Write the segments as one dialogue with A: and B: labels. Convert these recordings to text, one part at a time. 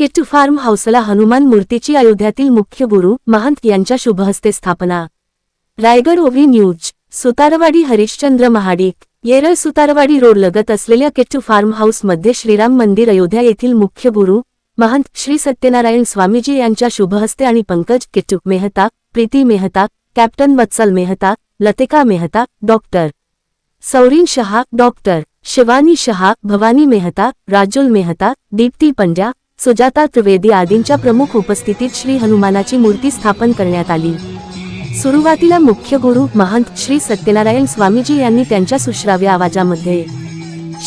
A: केटू form हाऊसला Hanuman मूर्तीची अयोध्यातील मुख्य गुरु महंत यांच्या शुभहस्ते स्थापना। रायगड ओवी न्यूज। सुतारवाडी हरिश्चंद्र महाडिक। येरळ सुतारवाडी रोड लगत असलेल्या केटू फार्म हाऊसमध्ये श्रीराम मंदिर अयोध्या येथील मुख्य गुरु महंत श्री सत्यनारायण स्वामीजी यांच्या शुभहस्ते आणि पंकज केटू मेहता, प्रीती मेहता, कॅप्टन वत्सल मेहता, लतिका मेहता, डॉक्टर सौरीन शहा, डॉक्टर शिवानी शहा, भवानी मेहता, राजुल मेहता, दीप्ती पंड्या, सुजाता त्रिवेदी आदींच्या प्रमुख उपस्थितीत श्री हनुमानाची मूर्ती स्थापन करण्यात आली। सुरुवातीला मुख्य गुरु महंत श्री सत्यनारायण स्वामीजी यांनी त्यांच्या सुश्राव्य आवाजामध्ये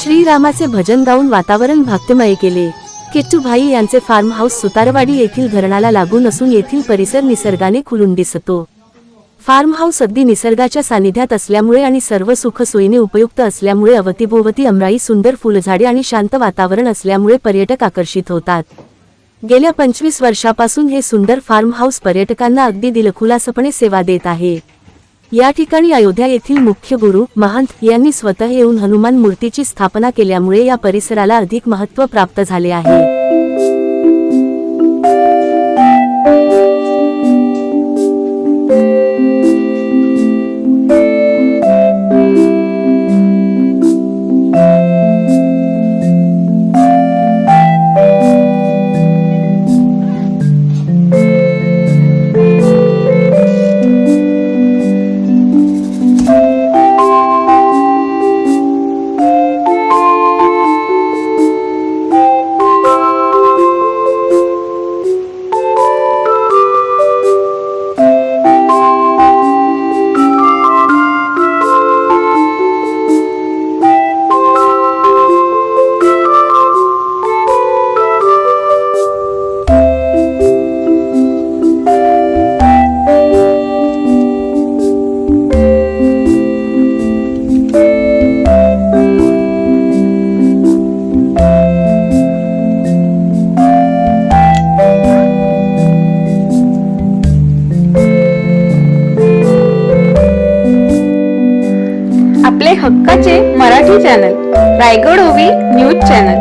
A: श्रीरामाचे भजन गाऊन वातावरण भक्तिमय केले। केटू भाई यांचे फार्म हाऊस सुतारवाडी येथील धरणाला लागून असून येथील परिसर निसर्गाने खुलून दिसतो। फार्म हाऊस अगदी निसर्गाच्या सानिध्यात असल्यामुळे आणि सर्व सुखसोयीने उपयुक्त असल्यामुळे अवतीभोवती अमराई सुंदर फुलझाडे आणि शांत वातावरण असल्यामुळे पर्यटक आकर्षित होतात। गेल्या 25 वर्षापासून हे सुंदर फार्म हाऊस पर्यटकांना अगदी दिलखुलासपणे सेवा देत आहे। या ठिकाणी अयोध्या येथील मुख्य गुरु महंत यांनी स्वतः येऊन हनुमान मूर्तीची स्थापना केल्यामुळे या परिसराला अधिक महत्त्व प्राप्त झाले आहे।
B: आपले हक्काचे मराठी चॅनल रायगड ओवी न्यूज चॅनल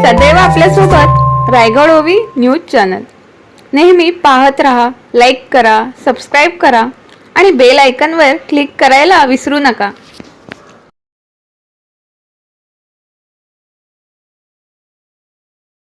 B: सदैव आपल्या सोबत। रायगड ओवी न्यूज चॅनल नेहमी पाहत रहा, लाईक करा, सबस्क्राइब करा आणि बेल आयकॉनवर क्लिक करायला विसरू नका।